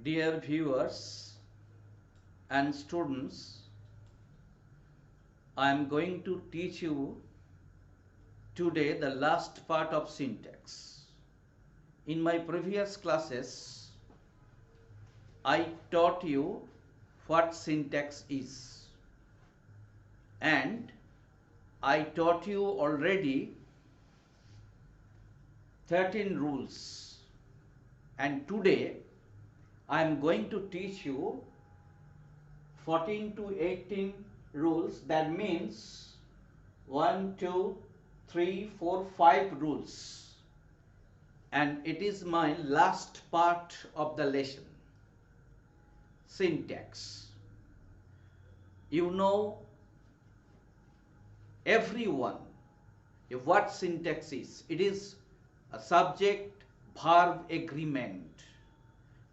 Dear viewers and students, I am going to teach you today the last part of syntax. In my previous classes, I taught you what syntax is, and I taught you already 13 rules, and today I am going to teach you 14 to 18 rules. That means 1, 2, 3, 4, 5 rules, and it is my last part of the lesson. Syntax. You know, everyone, what syntax is. It is a subject verb agreement.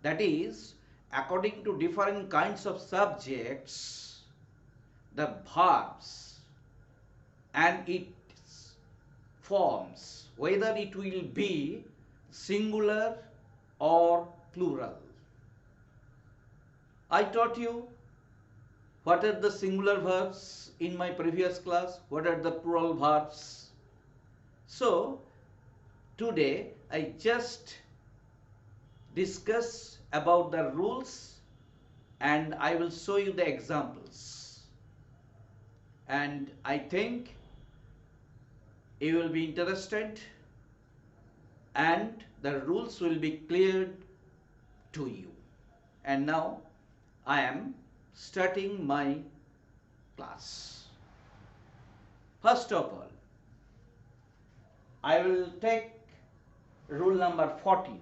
That is, according to different kinds of subjects, the verbs and its forms, whether it will be singular or plural. I taught you what are the singular verbs in my previous class, what are the plural verbs. So today I just discuss about the rules and I will show you the examples, and I think you will be interested and the rules will be cleared to you. And now I am starting my class. First of all, I will take rule number 14.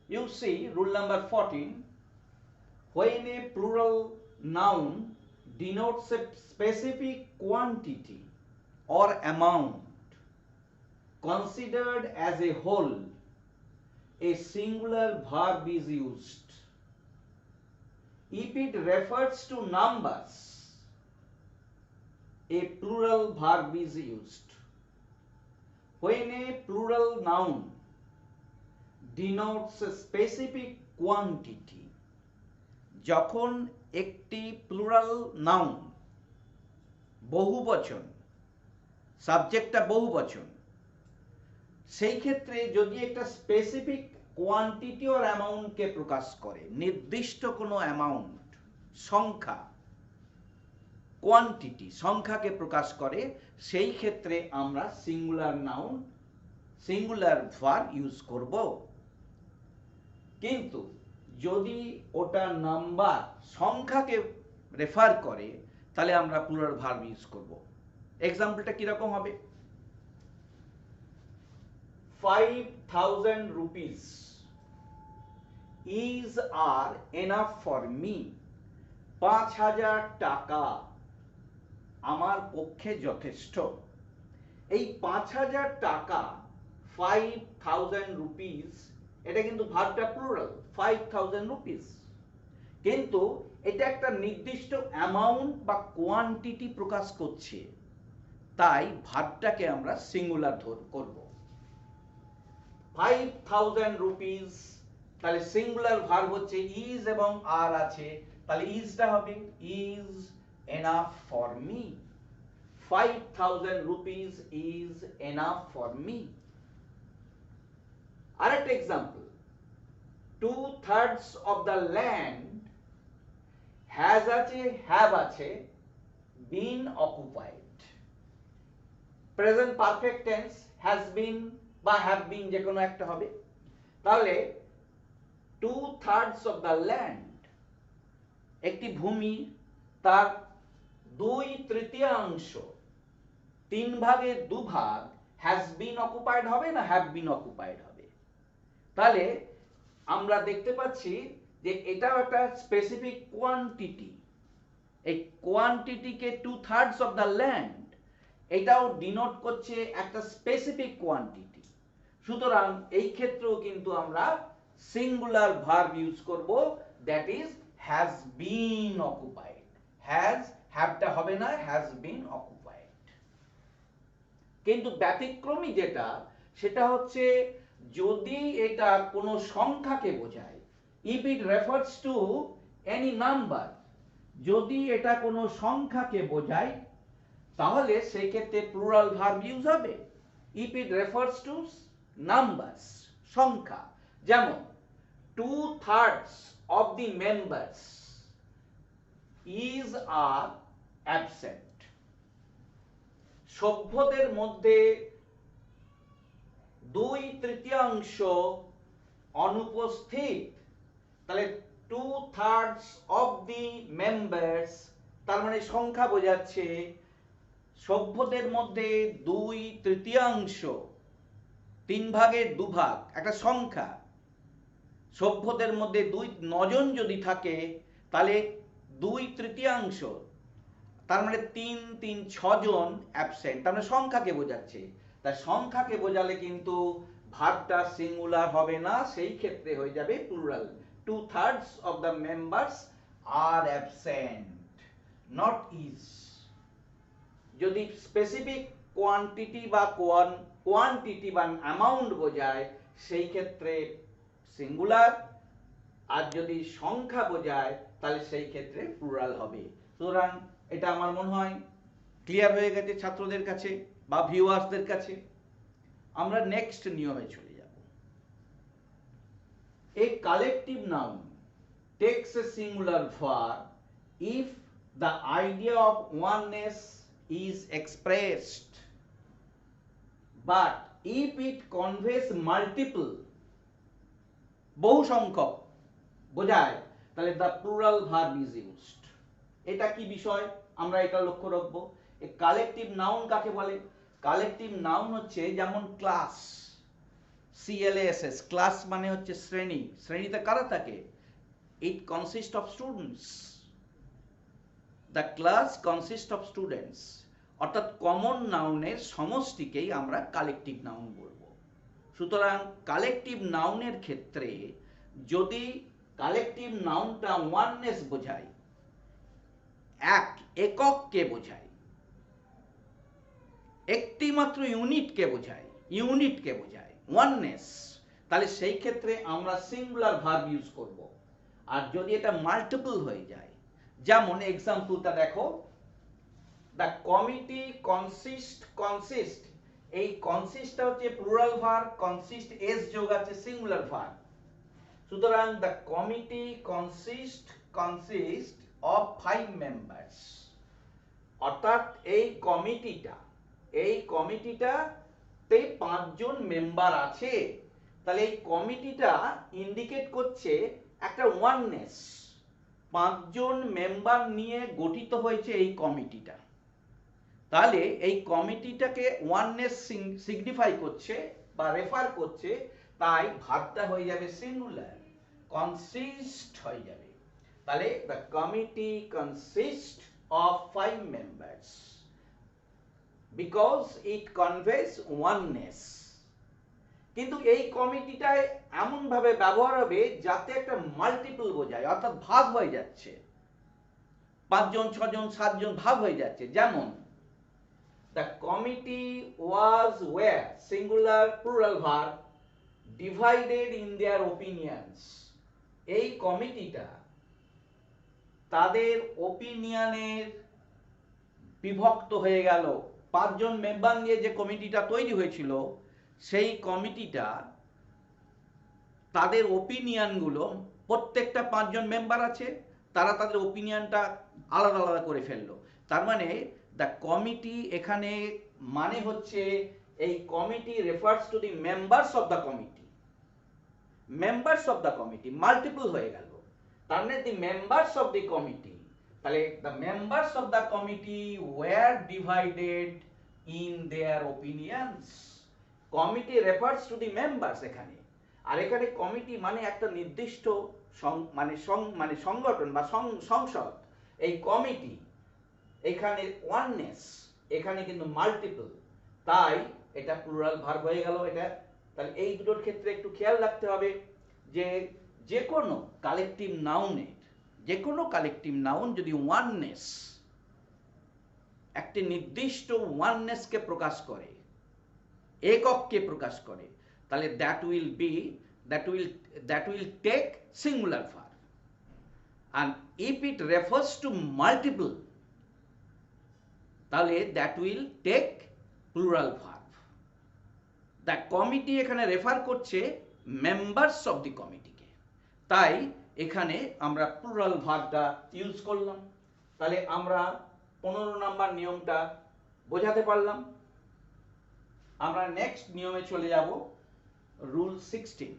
You see, rule number 14, when a plural noun denotes a specific quantity or amount considered as a whole, a singular verb is used. If it refers to numbers, a plural verb is used. When a plural noun denotes a specific quantity, যখন একটি plural noun বহুবচন, সাবজেক্টটা বহুবচন, সেই ক্ষেত্রে যদি একটা specific quantity or অ্যামাউন্টকে প্রকাশ করে, নির্দিষ্ট কোনো অ্যামাউন্ট, সংখ্যা, কোয়ান্টিটি, সংখ্যাকে প্রকাশ করে, সেই ক্ষেত্রে আমরা singular noun, singular verb use করব। কিন্তু যদি ওটা নাম্বার, সংখ্যাকে রেফার করে, তাহলে আমরা প্লুরাল ভার্ব ইউজ করব। এক্সাম্পলটা কিরকম হবে? 5,000 rupees is are enough for me. 5,000 টাকা আমার পক্ষে যথেষ্ট। এই 5,000 টাকা, 5,000 rupees, এটা কিন্তু ভার্বটা প্লুরাল, 5,000 rupees, কিন্তু এটা একটা নির্দিষ্ট অ্যামাউন্ট বা কোয়ান্টিটি প্রকাশ করছে, তাই ভার্বটাকে আমরা সিঙ্গুলার করব। 5,000 rupees, তাহলে সিঙ্গুলার ভার্ব হচ্ছে ইজ এবং আর আছে, তাহলে ইজটা হবে is enough for me. 5,000 rupees is enough for me. আরেকটা example, 2/3 of the land has আছে, have আছে, been occupied. Present perfect tense, has been বা have been যে কোনো একটা হবে। তাহলে 2/3 of the land, একটি ভূমি, তার 2/3 3 ভাগের 2 ভাগ has been occupied হবে না have been occupied হবে। তাহলে আমরা দেখতে পাচ্ছি যে এটাও একটা স্পেসিফিক কোয়ান্টিটি। এই কোয়ান্টিটিকে 2/3 of the land, এটাও ডিনোট করছে একটা স্পেসিফিক কোয়ান্টিটি। সুতরাং এই ক্ষেত্রেও কিন্তু আমরা সিঙ্গুলার ভার্ব ইউজ করব, that is has been occupied. Has, হ্যাভটা হবে না, হ্যাজ বিন অকুপাইড। কিন্তু ব্যতিক্রমী যেটা, সেটা হচ্ছে যদি এটা কোনো সংখ্যাকে বোঝায়, if it refers to any number, যদি এটা কোনো সংখ্যাকে বোঝায় তাহলে সেই ক্ষেত্রে প্লুরাল ভার্ব ইউজ হবে। If it refers to numbers, সংখ্যা, যেমন 2/3 of the members is are absent, সভ্যদের মধ্যে 2/3 অনুপস্থিত, তাহলে 2/3 of the members তার মানে সংখ্যা বোঝাচ্ছে, সভ্যদের মধ্যে 2/3, 3/2 একটা সংখ্যা, সভ্যদের মধ্যে 9 জন যদি থাকে তাহলে 2/3, তার মানে 3 3 6 জন অ্যাবসেন্ট, তার মানে সংখ্যাকে বোঝাচ্ছে। তাই সংখ্যাকে বোঝালে কিন্তু ভার্বটা সিঙ্গুলার হবে না, সেই ক্ষেত্রে হয়ে যাবে plural. 2/3 of the members are absent, not is। যদি স্পেসিফিক কোয়ান্টিটি বা কোয়ান্টিটি বা অ্যামাউন্ট বোঝায় সেই ক্ষেত্রে সিঙ্গুলার, আর যদি সংখ্যা বোঝায় তাহলে সেই ক্ষেত্রে প্লুরাল হবে। সুতরাং এটা আমার মনে হয় ক্লিয়ার হয়ে গেছে ছাত্রদের কাছে বা ভিউয়ার্সদের কাছে। আমরা নেক্সট নিয়মে চলে যাব। A collective noun tax a singular verb if the idea of oneness is expressed, but if it conveys multiple, বহু সংখ্যক বোঝায়, তাহলে the plural verb is used। এটা কি বিষয় আমরা এটা লক্ষ্য রাখবো। এই কালেকটিভ নাউন কাকে বলে? কালেকটিভ নাউন হচ্ছে যেমন ক্লাস, CLASS, ক্লাস মানে হচ্ছে শ্রেণী, শ্রেণীতে কারা থাকে? It consists of students, the class consists of students, অর্থাৎ কমন নাউনের সমষ্টিকেই আমরা কালেকটিভ নাউন বলবো। সুতরাং কালেকটিভ নাউনের ক্ষেত্রে যদি কালেকটিভ নাউনটা ওয়াননেস বোঝায়, একককে বোঝায়, একটি মাত্র ইউনিটকে বোঝায়, ওয়াননেস, তাহলে সেই ক্ষেত্রে আমরা সিঙ্গুলার ভার্ব ইউজ করব। আর যদি এটা মাল্টিপল হয়ে যায়, যেমন এক্সাম্পলটা দেখো, দ্য কমিটি কনসিস্ট, এই কনসিস্টটা হচ্ছে প্লুরাল ভার্ব, কনসিস্ট এস যোগ আছে সিঙ্গুলার ভার্ব। সুতরাং the committee consist of 5 members, অর্থাৎ এই কমিটিটাতে 5 জন মেম্বার আছে। তাহলে এই কমিটিটা ইন্ডিকেট করছে একটা ওয়াননেস, 5 জন মেম্বার নিয়ে গঠিত হয়েছে এই কমিটিটা। তাহলে এই কমিটিটাকে ওয়াননেস সিগনিফাই করছে বা রেফার করছে, তাই ভার্বটা হয়ে যাবে সিঙ্গুলার, কনসিস্ট হয়ে যাবে। তাহলে the committee consist of 5 members because it canvas oneness. কিন্তু এই কমিটিটায় এমন ভাবে ব্যবহার হবে যাতে একটা মাল্টিপল বোঝায়, অর্থাৎ ভাগ হয়ে যাচ্ছে, 5 জন 6 জন 7 জন ভাগ হয়ে যাচ্ছে। যেমন the committee was where, singular plural verb, divided in their opinions, এই কমিটিটা তাদের ওপিনিয়নের বিভক্ত হয়ে গেল। 5 জন মেম্বার নিয়ে যে কমিটিটা তৈরি হয়েছিল, সেই কমিটিটা তাদের ওপিনিয়নগুলো, প্রত্যেকটা 5 জন মেম্বার আছে, তারা তাদের ওপিনিয়নটা আলাদা আলাদা করে ফেললো। তার মানে দ্য কমিটি এখানে মানে হচ্ছে এই committee refers to the members of the committee, multiple হয়ে গেল। তার মানে the members of the committee, তাহলে the members of the committee were divided in their opinions. Committee refers to the members এখানে, আর এখানে কমিটি মানে একটা নির্দিষ্ট মানে সংগঠন বা সংসদ। এই কমিটি এখানে ওয়াননেস, এখানে কিন্তু মাল্টিপল, তাই এটা প্লুরাল ভার্ব হয়ে গেল এটা। তাহলে এই দুটোর ক্ষেত্রে একটু খেয়াল রাখতে হবে যে যে কোনো কালেকটিভ নাউন যদি ওয়াননেস, একটি নির্দিষ্ট ওয়াননেসকে প্রকাশ করে, একককে প্রকাশ করে, তাহলে that will be that will take singular verb, and if it refers to multiple তাহলে that will take plural verb. The committee এখানে রেফার করছে মেম্বার্স অফ দি কমিটিকে, তাই এখানে আমরা প্লুরাল ভার্বটা ইউজ করলাম। তাহলে আমরা 15 নম্বর নিয়মটা বোঝাতে পারলাম। আমরা নেক্সট নিয়মে চলে যাব, rule 16।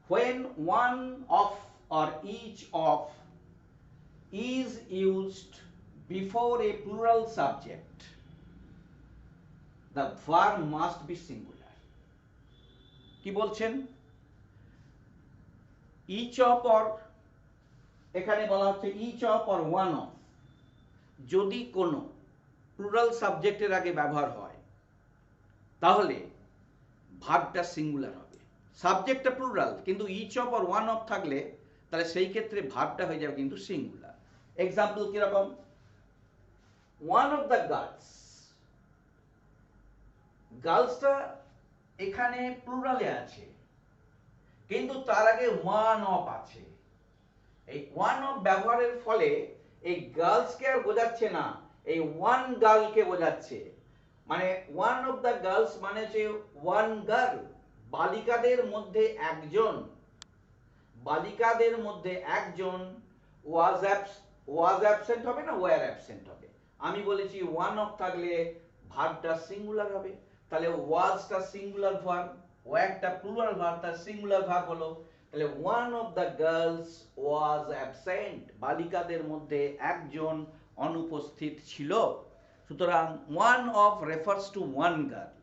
when one of or each of is used before a plural subject, the verb must be singular. কি বলছেন? each of or এখানে বলা হচ্ছে each of or one of যদি কোনো প্লুরাল সাবজেক্টের আগে ব্যবহার হয় তাহলে ভার্বটা সিঙ্গুলার হবে। সাবজেক্টটা প্লুরাল কিন্তু each of or one of থাকলে তাহলে সেই ক্ষেত্রে ভার্বটা হয়ে যাবে কিন্তু সিঙ্গুলার। এক্সাম্পল কিরকম? one of the girls, গার্লসটা এখানে প্লুরালে আছে কিন্তু তার আগে ওয়ান অফ আছে। এই ওয়ান অফ ব্যবহারের ফলে এই গার্লসকে আর বোঝাচ্ছে না, এই ওয়ান গার্লকে বোঝাচ্ছে। মানে ওয়ান অফ দ্য গার্লস মানে হচ্ছে ওয়ান গার্ল, বালিকাদের মধ্যে একজন, বালিকাদের মধ্যে একজন ওয়াজ অ্যাবসেন্ট হবে না ওয়্যার অ্যাবসেন্ট হবে। আমি বলেছি ওয়ান অফ থাকলে ভার্বটা সিঙ্গুলার হবে, তাহলে ওয়াজটা সিঙ্গুলার ভার্ব, ওয়্যারটা প্লুরাল ভার্ব, তার সিঙ্গুলার ভার্ব হলো। তাহলে one of the girls was absent, বালিকাদের মধ্যে একজন অনুপস্থিত ছিল। সুতরাং one of refers to one girl,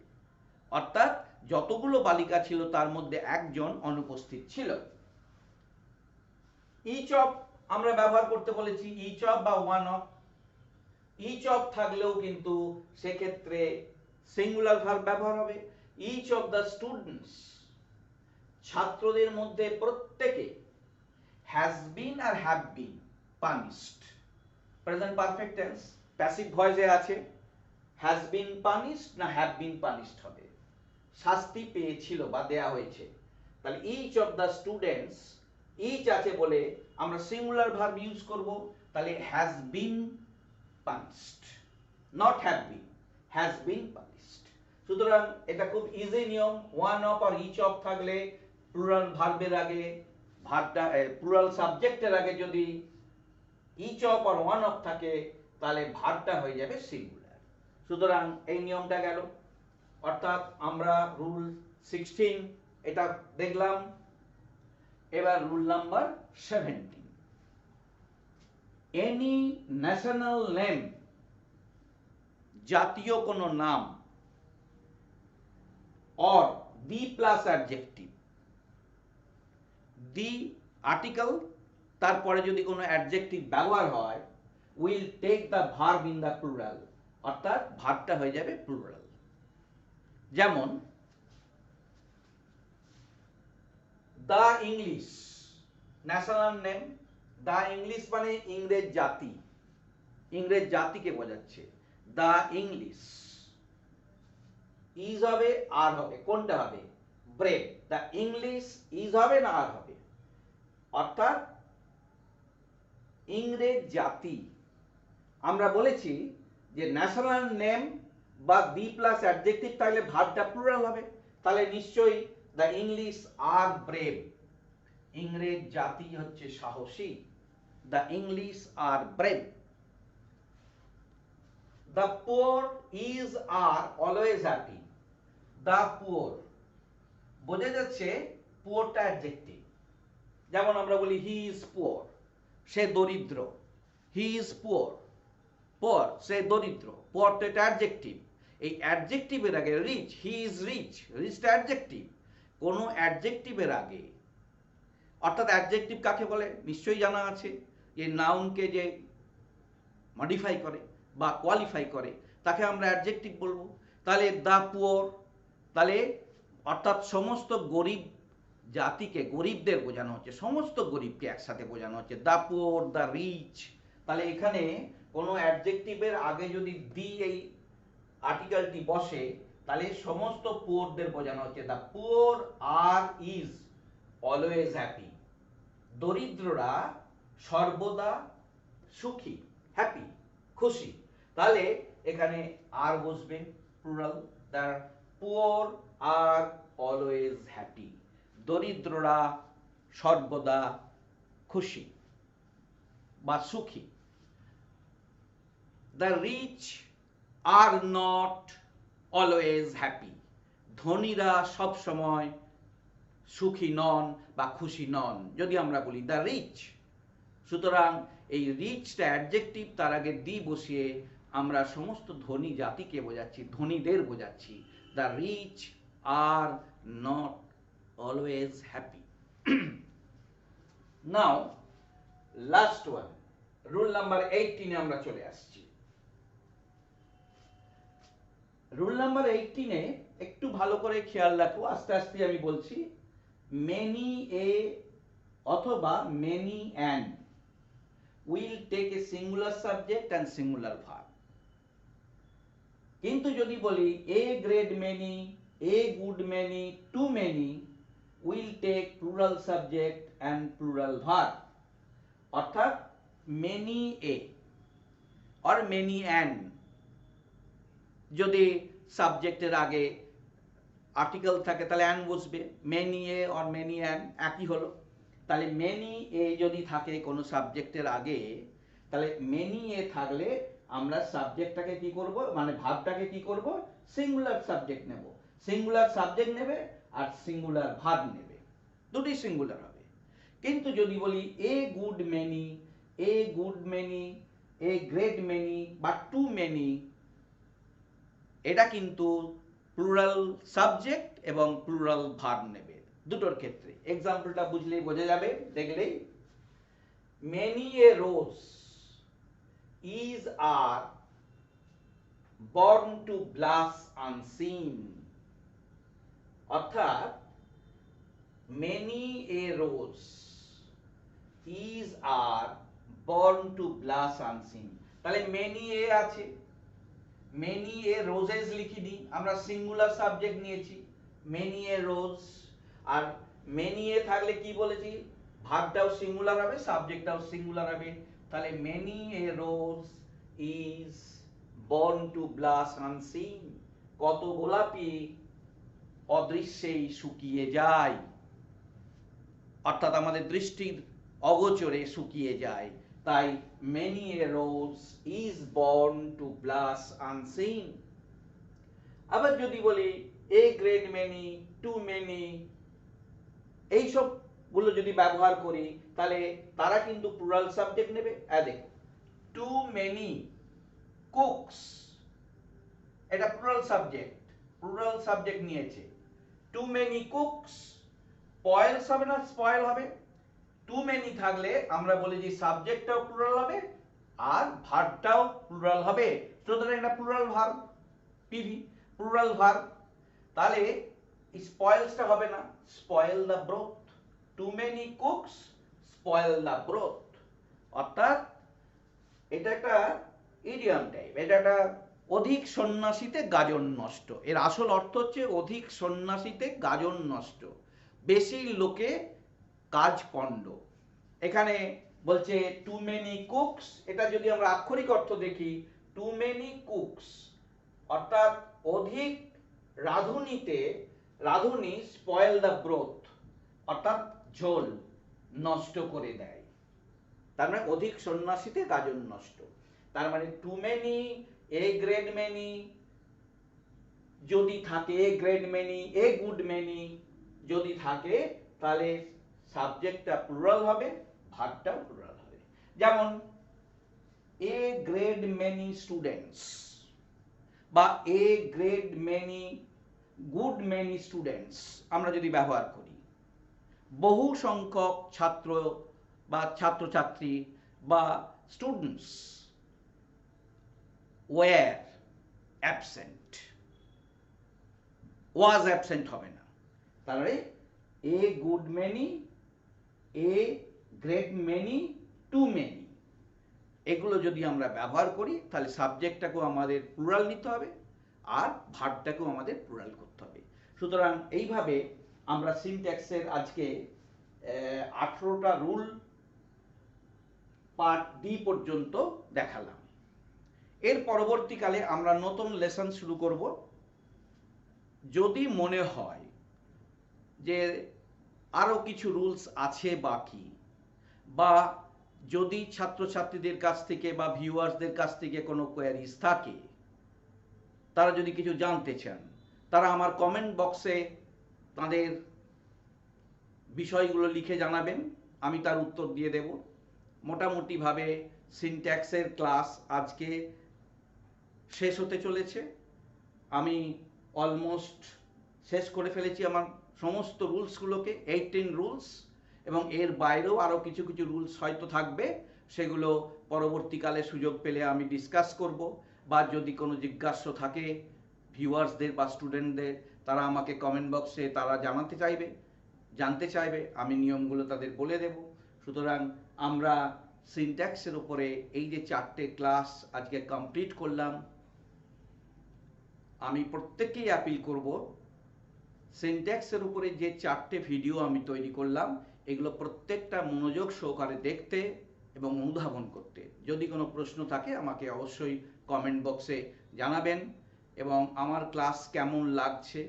অর্থাৎ যতগুলো বালিকা ছিল তার মধ্যে একজন অনুপস্থিত ছিল। ইচ অফ আমরা ব্যবহার করতে বলেছি, ইচ অফ বা ওয়ান অফ। ইচ অফ থাকলেও কিন্তু সেক্ষেত্রে সিঙ্গুলার ভার্ব ব্যবহার হবে। ইচ অফ দ্য স্টুডেন্টস, ছাত্রদের মধ্যে প্রত্যেকে, হ্যাজ বিন আর have been punished, present perfect tense, passive ভয়েসে আছে। হ্যাজ বিন পানিশড না হ্যাভ বিন পানিশড হবে, শাস্তি পেয়েছিল বা দেয়া হয়েছে। তাহলে each of the students, each আছে বলে আমরা সিঙ্গুলার ভার্ব ইউজ করব। তাহলে has been punished, not have been, has been punished. সুতরাং এটা খুব ইজি নিয়ম। ওয়ান অফ আর ইচ অফ থাকলে প্লুরাল ভার্বের আগে ভার্বটা, প্লুরাল সাবজেক্টের আগে যদি ইচ অফ আর ওয়ান অফ থাকে তাহলে ভার্বটা হয়ে যাবে সিঙ্গুলার। সুতরাং এই নিয়মটা গেল। অর্থাৎ আমরা রুল 16 এটা দেখলাম। এবার rule number 17। Any national name, জাতীয় কোনো নাম, or the plus adjective, the article তারপরে যদি কোনো অ্যাডজেক্টিভ ব্যবহার হয় will take the verb in the plural, অর্থাৎ ভার্বটা হয়ে যাবে প্লুরাল। যেমন the English, national name, the English মানে ইংরেজ জাতি, ইংরেজ জাতিকে বোঝাচ্ছে। দ্য ইংলিশ, ইজ হবে আর হবে, কোনটা হবে? ব্রেভ। দ্য ইংলিশ ইজ হবে না আর হবে, অর্থাৎ ইংরেজ জাতি। আমরা বলেছি যে ন্যাশনাল নেম বা দি প্লাস অ্যাডজেক্টিভ থাকলে ভার্বটা প্লুরাল হবে, তাহলে নিশ্চয়ই দ্য ইংলিশ আর ব্রেভ, ইংরেজ জাতি হচ্ছে সাহসী। The English are brave. The poor is are always happy. The poor, বোঝা যাচ্ছে পুয়ারটা অ্যাডজেক্টিভ। যেমন আমরা বলি হি ইজ পুয়ার, সে দরিদ্র। হি ইজ পুয়ার, পুয়ার সে দরিদ্র, পুয়ার তো এটা অ্যাডজেক্টিভ। এই অ্যাডজেক্টিভের আগে রিচ, হি ইজ রিচ, রিচটা অ্যাডজেক্টিভ। কোনো অ্যাডজেক্টিভের আগে, অর্থাৎ অ্যাডজেক্টিভ কাকে বলে নিশ্চয়ই জানা আছে, যে নাউনকে যে মডিফাই করে বা কোয়ালিফাই করে তাকে আমরা অ্যাডজেক্টিভ বলবো। তাহলে দ্য পুয়ার, তাহলে অর্থাৎ সমস্ত গরিব জাতিকে, গরিবদের বোঝানো হচ্ছে, সমস্ত গরিবকে একসাথে বোঝানো হচ্ছে। The poor, the rich. তাহলে এখানে কোনো অ্যাডজেক্টিভের আগে যদি দি এই আর্টিকেলটি বসে তাহলে সমস্ত পুয়ারদের বোঝানো হচ্ছে দ্য পুয়ার আর ইজ অলওয়েজ হ্যাপি, দরিদ্ররা সর্বদা সুখী, হ্যাপি, খুশি। তাহলে এখানে আর বসবে plural, the poor are always happy, দরিদ্ররা সর্বদা খুশি বা সুখী। The rich are not always happy, ধনীরা সব সময় সুখী নন বা খুশি নন যদি আমরা বলি দ্য রিচ। সুতরাং এই রিচটা অ্যাডজেক্টিভ, তার আগে দি বসিয়ে আমরা সমস্ত ধনী জাতিকে বোঝাচ্ছি, ধনীদের বোঝাচ্ছি। The rich are not always happy. Now last one, rule number 18 আমরা চলে আসছি। রুল নাম্বার 18 একটু ভালো করে খেয়াল রাখো, আস্তে আস্তে আমি বলছি। মেনি এ অথবা many an will take a singular subject and singular verb. কিন্তু যদি বলি a great many, a good many, too many will take plural subject and plural verb, অর্থাৎ many a or many an যদি সাবজেক্টের আগে article থাকে তাহলে an বসবে, many a or many an একই হলো। তাহলে মেনি এ যদি থাকে কোনো সাবজেক্টের আগে, তাহলে মেনি এ থাকলে আমরা সাবজেক্টটাকে কি করব, মানে ভার্বটাকে কি করব, সিঙ্গুলার সাবজেক্ট নেব। সিঙ্গুলার সাবজেক্ট নেবে আর সিঙ্গুলার ভার্ব নেবে, দুটি সিঙ্গুলার হবে। কিন্তু যদি বলি a good many, a good many, a great many বা টু মেনি, এটা কিন্তু প্লুরাল সাবজেক্ট এবং প্লুরাল ভার্ব নেবে দুটোর ক্ষেত্রে। এক্সাম্পলটা বুঝলেই বোঝা যাবে, দেখলেই। Many a rose is are born to blush unseen, অর্থাৎ many a rose is are born to blush unseen. তাহলে মেনি এ আছে, মেনি এ রোজেস লিখিনি, আমরা সিঙ্গুলার সাবজেক্ট নিয়েছি মেনি এ রোজ। আর মেনি এ থাকলে কি বলেছি, ভার্বটাও সিঙ্গুলার হবে, সাবজেক্টটাও সিঙ্গুলার হবে। তাহলে many a rose is born to blush unseen, কত গোলাপি অদৃশ্যেই শুকিয়ে যায়, অর্থাৎ আমাদের দৃষ্টির অগোচরে শুকিয়ে যায়। তাই many a rose is born to blush unseen। আবার যদি বলি a great many, too many, এইসব গুলো যদি ব্যবহার করি তাহলে তারা কিন্তু প্লুরাল সাবজেক্ট নেবে। দেখো too many cooks, এটা প্লুরাল সাবজেক্ট নিয়েছে। too many cooks স্পয়েলস হবে না, স্পয়েল হবে। টু মেনি থাকলে আমরা বলি যে সাবজেক্টটাও প্লুরাল হবে আর ভার্বটাও প্লুরাল হবে, সুতরাং এটা plural verb, PV plural verb. তাহলে স্পয়েলসটা হবে না, spoil the broth, too many cooks spoil the broth. অর্থাৎ এটা একটা ইডিয়াম টাইপ, এটা একটা অধিক সন্ন্যাসীতে গাজন নষ্ট। এর আসল অর্থ হচ্ছে অধিক সন্ন্যাসীতে গাজন নষ্ট, বেশি লোকে কাজ পণ্ড। এখানে বলছে টু মেনি কুকস, এটা যদি আমরা আক্ষরিক অর্থ দেখি, টু মেনি কুকস অর্থাৎ অধিক রাঁধুনিতে, রাঁধুনি স্পয়েল দ্য ব্রোথ অর্থাৎ ঝোল নষ্ট করে দেয়। তার মানে অধিক সন্ন্যাসীতে গাজন নষ্ট। তার মানে too many, a great many যদি থাকে, a great many, a good many যদি থাকে, তাহলে সাবজেক্টটা প্লুরাল হবে, ভার্বটাও প্লুরাল হবে। যেমন এ গ্রেট মেনি স্টুডেন্টস বা এ great many good many students আমরা যদি ব্যবহার করি, বহু সংখ্যক ছাত্র বা ছাত্রছাত্রী বা students were absent, was absent হবে না। তাহলে a good many, a great many, too many এগুলো যদি আমরা ব্যবহার করি তাহলে সাবজেক্টটাকেও আমাদের প্লুরাল নিতে হবে আর ভার্বটাকেও আমাদের প্লুরাল করতে হবে। সুতরাং এইভাবে আমরা সিনট্যাক্সের আজকে 18টা রুল পার্ট ডি পর্যন্ত দেখালাম। এর পরবর্তীকালে আমরা নতুন লেসন শুরু করব। যদি মনে হয় যে আরও কিছু রুলস আছে বাকি, বা যদি ছাত্রছাত্রীদের কাছ থেকে বা ভিউয়ার্সদের কাছ থেকে কোনো কোয়ারিজ থাকে, তারা যদি কিছু জানতে চান, তারা আমার কমেন্ট বক্সে তাদের বিষয়গুলো লিখে জানাবেন, আমি তার উত্তর দিয়ে দেব। মোটামুটিভাবে সিনট্যাক্সের ক্লাস আজকে শেষ হতে চলেছে। আমি অলমোস্ট শেষ করে ফেলেছি আমার সমস্ত রুলসগুলোকে, 18 রুলস, এবং এর বাইরেও আরও কিছু কিছু রুলস হয়তো থাকবে, সেগুলো পরবর্তীকালে সুযোগ পেলে আমি ডিসকাস করব। বা যদি কোনো জিজ্ঞাসা থাকে ভিউয়ার্সদের বা স্টুডেন্টদের, তারা আমাকে কমেন্ট বক্সে তারা জানতে চাইবে, আমি নিয়মগুলো তাদের বলে দেব। সুতরাং আমরা সিনট্যাক্সের উপরে এই যে 4টে ক্লাস আজকে কমপ্লিট করলাম, আমি প্রত্যেককেই অ্যাপিল করব সিনট্যাক্সের উপরে যে 4টে ভিডিও আমি তৈরি করলাম, এগুলো প্রত্যেকটা মনোযোগ সহকারে দেখতে এবং অনুধাবন করতে। যদি কোনো প্রশ্ন থাকে আমাকে অবশ্যই কমেন্ট বক্সে জানাবেন, এবং আমার ক্লাস কেমন লাগছে,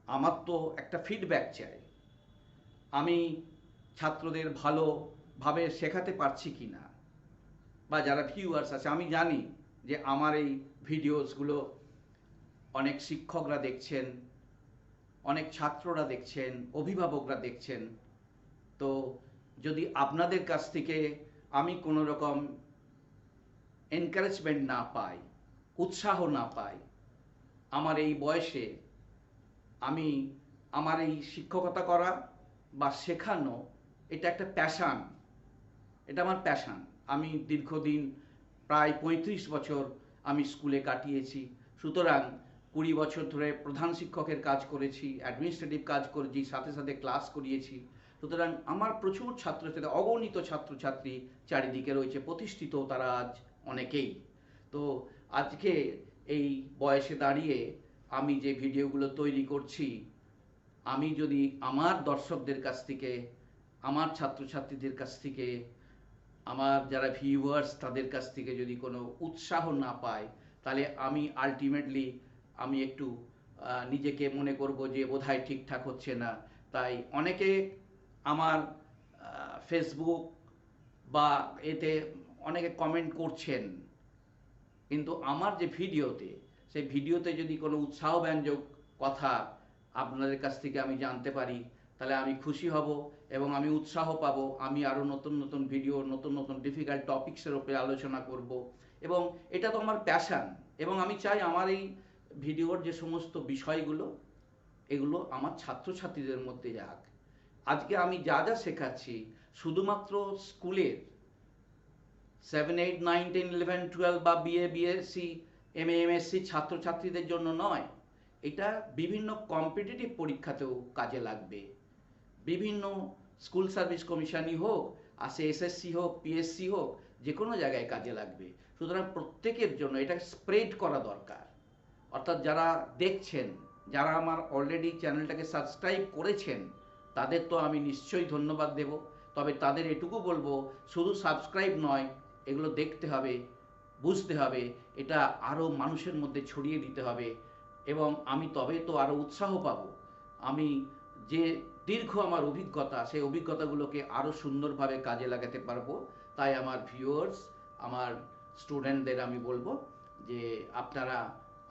আমার তো একটা ফিডব্যাক চাই। আমি ছাত্রদের ভালোভাবে শেখাতে পারছি কি না, বা যারা ভিউয়ার্স আছে, আমি জানি যে আমার এই ভিডিওসগুলো অনেক শিক্ষকরা দেখছেন, অনেক ছাত্ররা দেখছেন, অভিভাবকরা দেখছেন। তো যদি আপনাদের কাছ থেকে আমি কোনো রকম এনকারেজমেন্ট না পাই, উৎসাহ না পাই, আমার এই বয়সে আমি আমার এই শিক্ষকতা করা বা শেখানো, এটা একটা প্যাশান, এটা আমার প্যাশান। আমি দীর্ঘদিন প্রায় 35 বছর আমি স্কুলে কাটিয়েছি। সুতরাং 20 বছর ধরে প্রধান শিক্ষকের কাজ করেছি, অ্যাডমিনিস্ট্রেটিভ কাজ করেছি, সাথে সাথে ক্লাস করিয়েছি। সুতরাং আমার প্রচুর ছাত্রছাত্রী, অগণিত ছাত্রছাত্রী চারিদিকে রয়েছে, প্রতিষ্ঠিত তারা আজ অনেকেই। তো আজকে এই বয়সে দাঁড়িয়ে আমি যে ভিডিওগুলো তৈরি করছি, আমি যদি আমার দর্শকদের কাছ থেকে, আমার ছাত্রছাত্রীদের কাছ থেকে, আমার যারা ভিউয়ার্স তাদের কাছ থেকে যদি কোনো উৎসাহ না পাই, তাহলে আমি আলটিমেটলি আমি একটু নিজেকে মনে করব যে বোধহয় ঠিকঠাক হচ্ছে না। তাই অনেকে আমার ফেসবুক বা এতে অনেকে কমেন্ট করছেন, কিন্তু আমার যে ভিডিওতে, সেই ভিডিওতে যদি কোনো উৎসাহব্যঞ্জক কথা আপনাদের কাছ থেকে আমি জানতে পারি, তাহলে আমি খুশি হব এবং আমি উৎসাহ পাবো। আমি আরও নতুন নতুন ভিডিও, নতুন নতুন ডিফিকাল্ট টপিক্সের উপরে আলোচনা করব, এবং এটা তো আমার প্যাশান। এবং আমি চাই আমার এই ভিডিওর যে সমস্ত বিষয়গুলো, এগুলো আমার ছাত্রছাত্রীদের মধ্যে যাক। আজকে আমি যা যা শেখাচ্ছি শুধুমাত্র স্কুলের 7, 8, 9, 10, 11, 12 বা বিএ, বিএসসি, এমএ, এমএসসি ছাত্রছাত্রীদের জন্য নয়, এটা বিভিন্ন কম্পিটিটিভ পরীক্ষাতেও কাজে লাগবে। বিভিন্ন স্কুল সার্ভিস কমিশনই হোক, আর সে এসএসসি হোক, পিএসসি হোক, যে কোনো জায়গায় কাজে লাগবে। সুতরাং প্রত্যেকের জন্য এটা স্প্রেড করা দরকার। অর্থাৎ যারা দেখছেন, যারা আমার অলরেডি চ্যানেলটাকে সাবস্ক্রাইব করেছেন, তাদের তো আমি নিশ্চয়ই ধন্যবাদ দেব। তবে তাদের এটুকু বলবো, শুধু সাবস্ক্রাইব নয়, এগুলো দেখতে হবে, বুঝতে হবে, এটা আরও মানুষের মধ্যে ছড়িয়ে দিতে হবে, এবং আমি তবে তো আরও উৎসাহ পাবো। আমি যে দীর্ঘ আমার অভিজ্ঞতা, সেই অভিজ্ঞতাগুলোকে আরও সুন্দরভাবে কাজে লাগাতে পারবো। তাই আমার ভিউয়ার্স, আমার স্টুডেন্টদের আমি বলবো যে আপনারা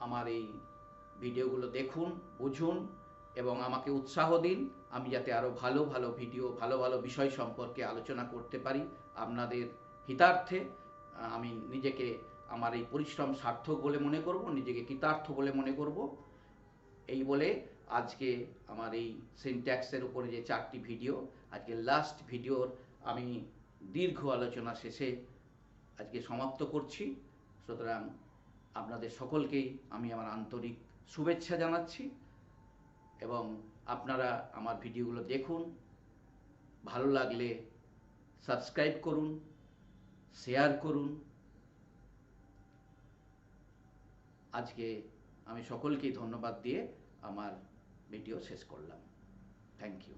আমার এই ভিডিওগুলো দেখুন, বুঝুন এবং আমাকে উৎসাহ দিন, আমি যাতে আরও ভালো ভালো ভিডিও, ভালো ভালো বিষয় সম্পর্কে আলোচনা করতে পারি আপনাদের হিতার্থে। আমি নিজেকে, আমার এই পরিশ্রম সার্থক বলে মনে করব, নিজেকে কৃতার্থ বলে মনে করব। এই বলে আজকে আমার এই সিনট্যাক্সের উপরে যে 4টি ভিডিও, আজকে লাস্ট ভিডিওর আমি দীর্ঘ আলোচনা শেষে আজকে সমাপ্ত করছি। সুতরাং আপনাদের সকলকেই আমি আমার আন্তরিক শুভেচ্ছা জানাচ্ছি, এবং আপনারা আমার ভিডিওগুলো দেখুন, ভালো লাগলে সাবস্ক্রাইব করুন, শেয়ার করুন, আজকে আমি সকলকেই ধন্যবাদ দিয়ে আমার ভিডিও শেষ করলাম। Thank you.